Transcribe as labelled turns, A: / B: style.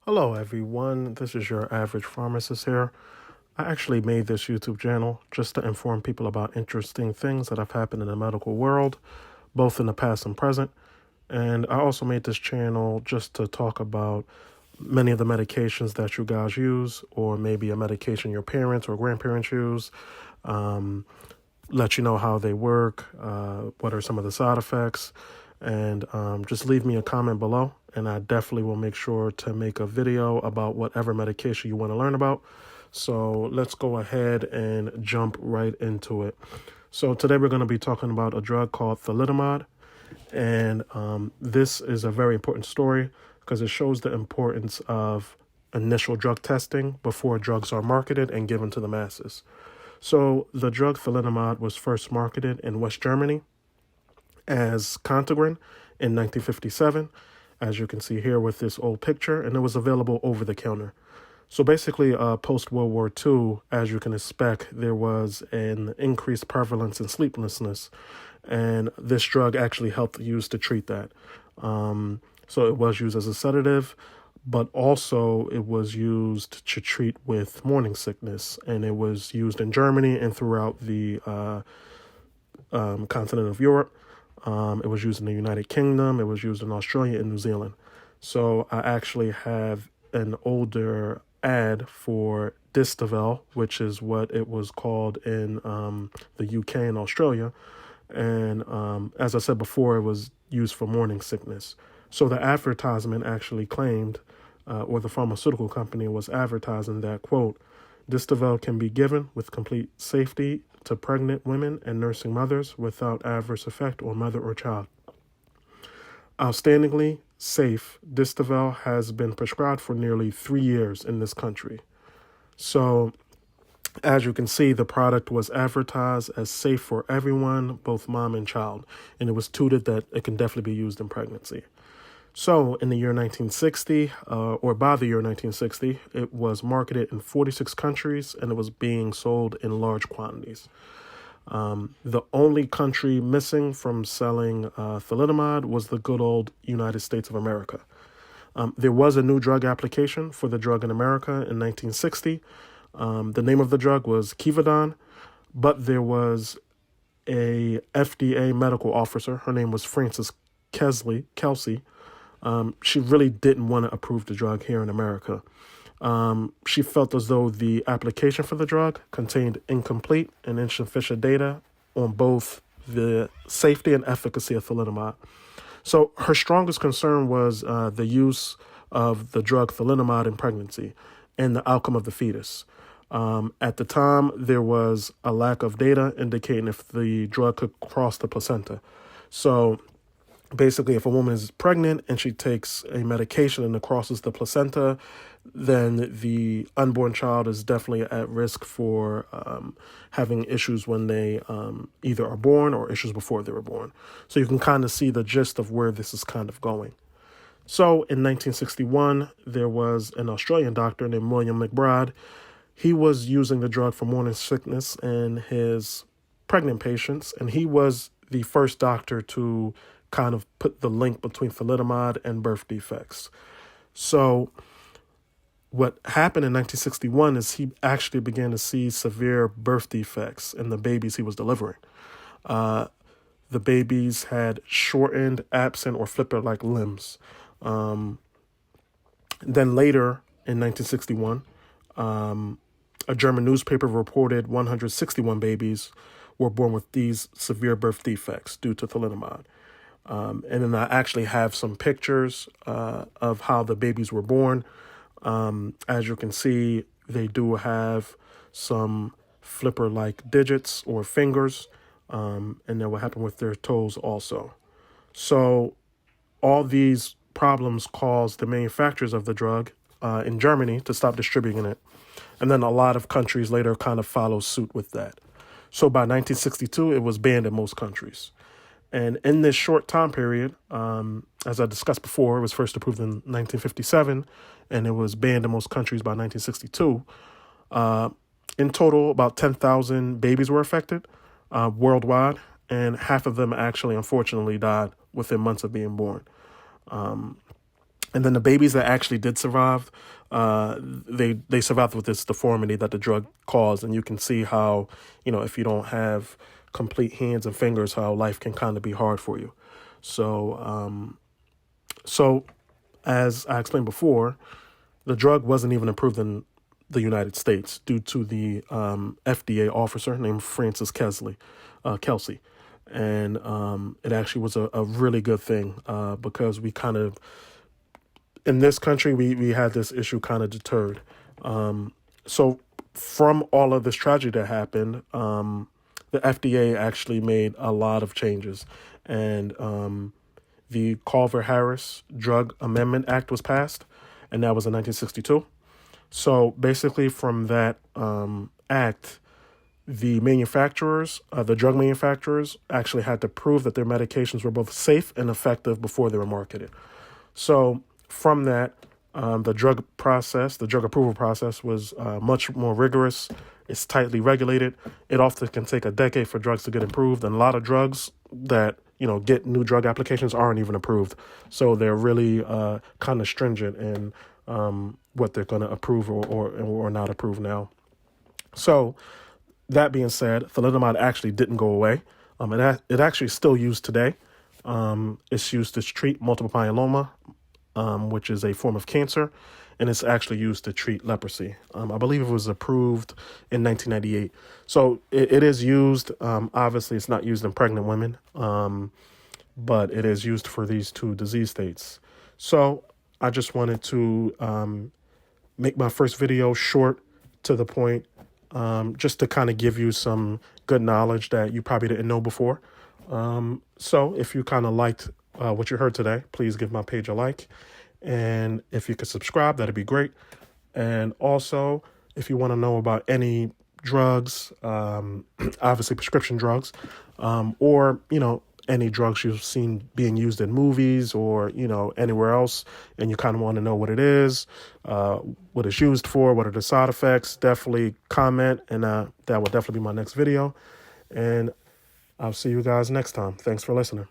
A: Hello, everyone. This is your average pharmacist here. I actually made this YouTube channel just to inform people about interesting things that have happened in the medical world, both in the past and present. And I also made this channel just to talk about many of the medications that you guys use, or maybe a medication your parents or grandparents use. Um, Let you know how they work, what are some of the side effects, and just leave me a comment below. And I definitely will make sure to make a video about whatever medication you want to learn about. So let's go ahead and jump right into it. So today we're going to be talking about a drug called thalidomide. And this is a very important story because it shows the importance of initial drug testing before drugs are marketed and given to the masses. So the drug thalidomide was first marketed in West Germany as Contigrin in 1957, as you can see here with this old picture, and it was available over the counter. So basically, post-World War II, as you can expect, there was an increased prevalence in sleeplessness, and this drug actually helped use to treat that. So it was used as a sedative, but also it was used to treat with morning sickness, and it was used in Germany and throughout the continent of Europe. It was used in the United Kingdom. It was used in Australia and New Zealand. So I actually have an older ad for Distavel, which is what it was called in the UK and Australia. And as I said before, it was used for morning sickness. So the advertisement actually claimed, or the pharmaceutical company was advertising that, quote, Distavel can be given with complete safety to pregnant women and nursing mothers without adverse effect on mother or child. Outstandingly safe, Distavel has been prescribed for nearly 3 years in this country. So, as you can see, the product was advertised as safe for everyone, both mom and child, and it was touted that it can definitely be used in pregnancy. So, in the year 1960, or by the year 1960, it was marketed in 46 countries and it was being sold in large quantities. The only country missing from selling thalidomide was the good old United States of America. There was a new drug application for the drug in America in 1960. The name of the drug was Kevadon, but there was a FDA medical officer. Her name was Frances Kelsey. She really didn't want to approve the drug here in America. She felt as though the application for the drug contained incomplete and insufficient data on both the safety and efficacy of thalidomide. So her strongest concern was the use of the drug thalidomide in pregnancy and the outcome of the fetus. At the time, there was a lack of data indicating if the drug could cross the placenta. So basically, if a woman is pregnant and she takes a medication and it crosses the placenta, then the unborn child is definitely at risk for having issues when they either are born or issues before they were born. So you can kind of see the gist of where this is kind of going. So in 1961, there was an Australian doctor named William McBride. He was using the drug for morning sickness in his pregnant patients, and he was the first doctor to kind of put the link between thalidomide and birth defects. So what happened in 1961 is he actually began to see severe birth defects in the babies he was delivering. The babies had shortened, absent, or flipper-like limbs. Then later in 1961, a German newspaper reported 161 babies were born with these severe birth defects due to thalidomide. And then I actually have some pictures of how the babies were born. As you can see, they do have some flipper-like digits or fingers, and then what happened with their toes also. So all these problems caused the manufacturers of the drug in Germany to stop distributing it. And then a lot of countries later kind of followed suit with that. So by 1962, it was banned in most countries. And in this short time period, as I discussed before, it was first approved in 1957, and it was banned in most countries by 1962. In total, about 10,000 babies were affected worldwide, and half of them actually, unfortunately, died within months of being born. And then the babies that actually did survive, they survived with this deformity that the drug caused. And you can see how, if you don't have complete hands and fingers, how life can kind of be hard for you. So as I explained before, the drug wasn't even approved in the United States due to the FDA officer named Francis Kelsey. And it actually was a really good thing because we kind of, in this country, we had this issue kind of deterred. So from all of this tragedy that happened, the FDA actually made a lot of changes. And the Culver-Harris Drug Amendment Act was passed, and that was in 1962. So basically from that act, the drug manufacturers actually had to prove that their medications were both safe and effective before they were marketed. So from that, the drug approval process was much more rigorous. It's tightly regulated. It often can take a decade for drugs to get approved, and a lot of drugs that get new drug applications aren't even approved. So they're really kind of stringent in what they're going to approve or not approve now. So that being said, thalidomide actually didn't go away. It actually is still used today. It's used to treat multiple myeloma, which is a form of cancer, and it's actually used to treat leprosy. I believe it was approved in 1998. So it is used. Obviously, it's not used in pregnant women, but it is used for these two disease states. So I just wanted to make my first video short, to the point, just to kind of give you some good knowledge that you probably didn't know before. So if you kind of liked what you heard today, please give my page a like. And if you could subscribe, that'd be great. And also, if you want to know about any drugs, obviously prescription drugs, or, any drugs you've seen being used in movies or, anywhere else, and you kind of want to know what it is, what it's used for, what are the side effects, definitely comment, and that will definitely be my next video. And I'll see you guys next time. Thanks for listening.